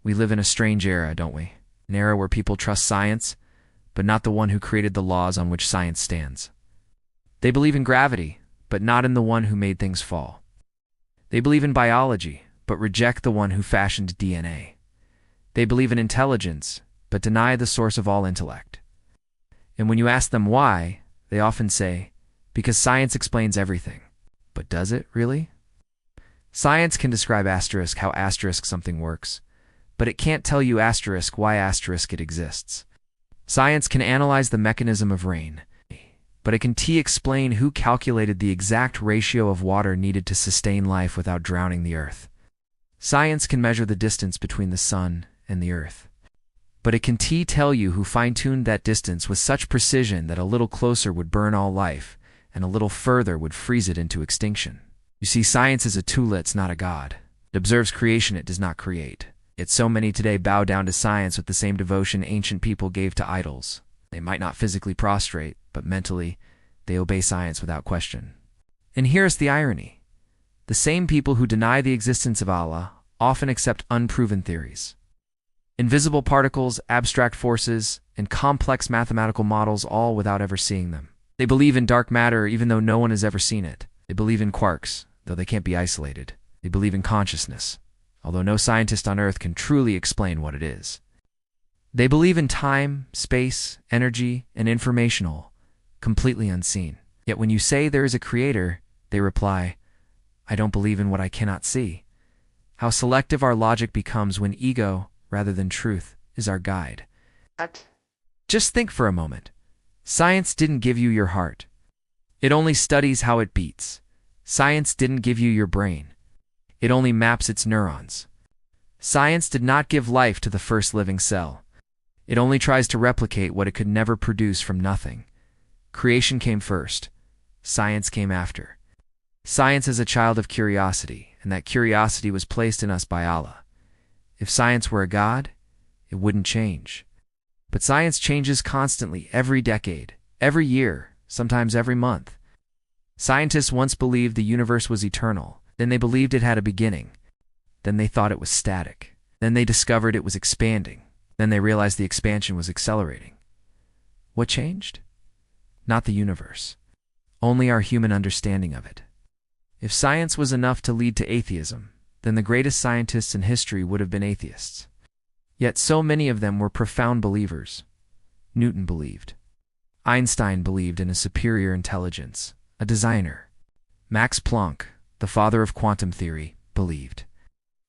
We live in a strange era, don't we? An era where people trust science, but not the one who created the laws on which science stands. They believe in gravity, but not in the one who made things fall. They believe in biology, but reject the one who fashioned DNA. They believe in intelligence, but deny the source of all intellect. And when you ask them why, they often say, because science explains everything. But does it, really? Science can describe how something works, but it can't tell you why it exists. Science can analyze the mechanism of rain, but it can explain who calculated the exact ratio of water needed to sustain life without drowning the earth. Science can measure the distance between the sun and the earth, but it can tell you who fine-tuned that distance with such precision that a little closer would burn all life, and a little further would freeze it into extinction. You see, science is a tool, it's not a god. It observes creation, it does not create. Yet so many today bow down to science with the same devotion ancient people gave to idols. They might not physically prostrate, but mentally, they obey science without question. And here's the irony. The same people who deny the existence of Allah often accept unproven theories. Invisible particles, abstract forces, and complex mathematical models, all without ever seeing them. They believe in dark matter even though no one has ever seen it. They believe in quarks, though they can't be isolated. They believe in consciousness, although no scientist on Earth can truly explain what it is. They believe in time, space, energy, and information, all completely unseen. Yet when you say there is a creator, they reply, I don't believe in what I cannot see. How selective our logic becomes when ego, rather than truth, is our guide. Just think for a moment. Science didn't give you your heart. It only studies how it beats. Science didn't give you your brain. It only maps its neurons. Science did not give life to the first living cell. It only tries to replicate what it could never produce from nothing. Creation came first. Science came after. Science is a child of curiosity, and that curiosity was placed in us by Allah. If science were a god, it wouldn't change. But science changes constantly, every decade, every year, sometimes every month. Scientists once believed the universe was eternal. Then they believed it had a beginning. Then they thought it was static. Then they discovered it was expanding. Then they realized the expansion was accelerating. What changed? Not the universe. Only our human understanding of it. If science was enough to lead to atheism, then the greatest scientists in history would have been atheists. Yet so many of them were profound believers. Newton believed. Einstein believed in a superior intelligence, a designer. Max Planck, the father of quantum theory, believed.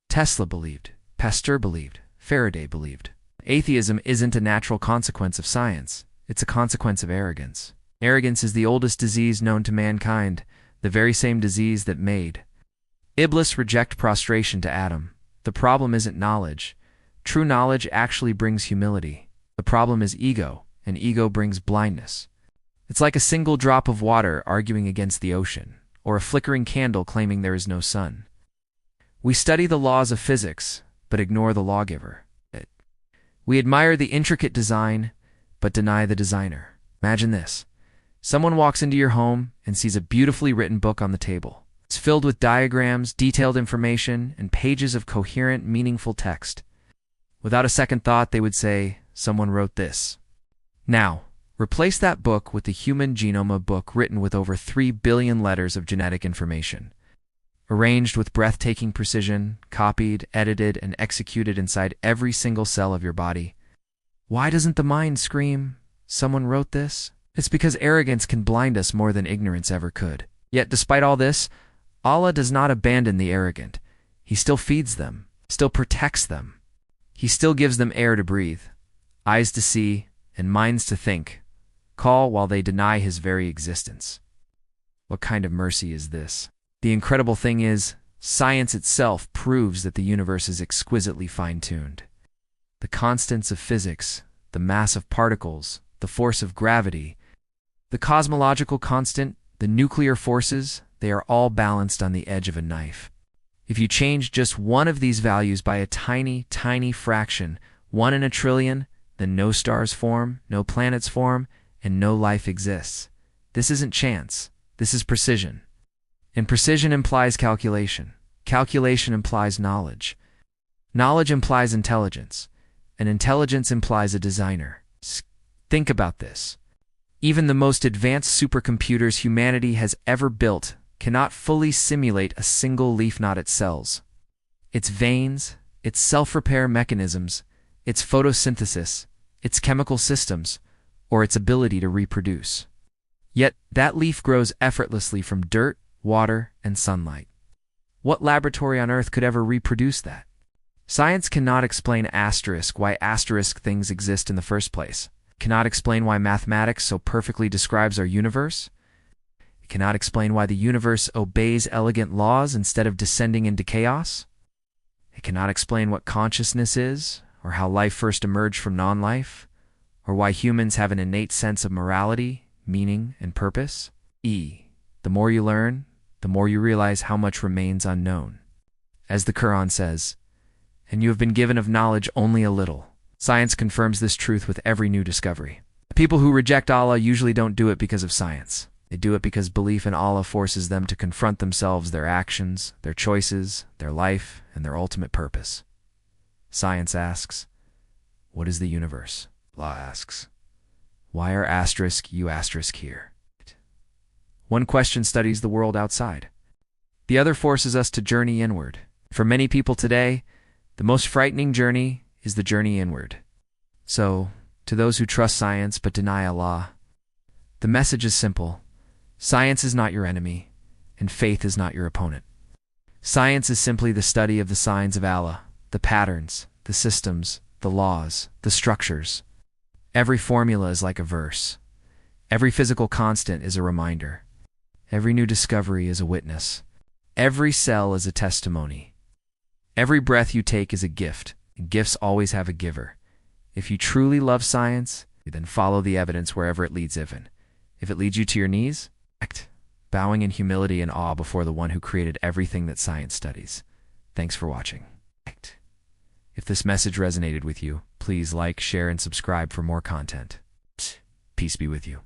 Tesla believed. Pasteur believed. Faraday believed. Atheism isn't a natural consequence of science. It's a consequence of arrogance. Arrogance is the oldest disease known to mankind, the very same disease that made Iblis reject prostration to Adam. The problem isn't knowledge. True knowledge actually brings humility. The problem is ego, and ego brings blindness. It's like a single drop of water arguing against the ocean, or a flickering candle claiming there is no sun. We study the laws of physics, but ignore the lawgiver. We admire the intricate design, but deny the designer. Imagine this. Someone walks into your home and sees a beautifully written book on the table. It's filled with diagrams, detailed information, and pages of coherent, meaningful text. Without a second thought, they would say, someone wrote this. Now, replace that book with the Human Genome, a book written with over 3 billion letters of genetic information, arranged with breathtaking precision, copied, edited, and executed inside every single cell of your body. Why doesn't the mind scream, someone wrote this? It's because arrogance can blind us more than ignorance ever could. Yet despite all this, Allah does not abandon the arrogant. He still feeds them, still protects them. He still gives them air to breathe, eyes to see, and minds to think, call while they deny his very existence. What kind of mercy is this? The incredible thing is, science itself proves that the universe is exquisitely fine-tuned. The constants of physics, the mass of particles, the force of gravity, the cosmological constant, the nuclear forces, they are all balanced on the edge of a knife. If you change just one of these values by a tiny, tiny fraction, 1 in a trillion, then no stars form, no planets form, and no life exists. This isn't chance. This is precision. And precision implies calculation. Calculation implies knowledge. Knowledge implies intelligence, and intelligence implies a designer. Think about this. Even the most advanced supercomputers humanity has ever built cannot fully simulate a single leaf knot it cells. Its veins, its self-repair mechanisms, its photosynthesis, its chemical systems, or its ability to reproduce. Yet that leaf grows effortlessly from dirt, water, and sunlight. What laboratory on Earth could ever reproduce that? Science cannot explain why asterisk things exist in the first place. It cannot explain why mathematics so perfectly describes our universe. It cannot explain why the universe obeys elegant laws instead of descending into chaos. It cannot explain what consciousness is, or how life first emerged from non-life, or why humans have an innate sense of morality, meaning, and purpose. The more you learn, the more you realize how much remains unknown. As the Quran says, "And you have been given of knowledge only a little." Science confirms this truth with every new discovery. People who reject Allah usually don't do it because of science. They do it because belief in Allah forces them to confront themselves, their actions, their choices, their life, and their ultimate purpose. Science asks, what is the universe? Allah asks, why are you here? One question studies the world outside. The other forces us to journey inward. For many people today, the most frightening journey is the journey inward. So, to those who trust science but deny Allah, the message is simple. Science is not your enemy, and faith is not your opponent. Science is simply the study of the signs of Allah, the patterns, the systems, the laws, the structures. Every formula is like a verse. Every physical constant is a reminder. Every new discovery is a witness. Every cell is a testimony. Every breath you take is a gift. Gifts always have a giver. If you truly love science, then follow the evidence wherever it leads. If it leads you to your knees, act, bowing in humility and awe before the one who created everything that science studies. Thanks for watching. If this message resonated with you, please like, share, and subscribe for more content. Peace be with you.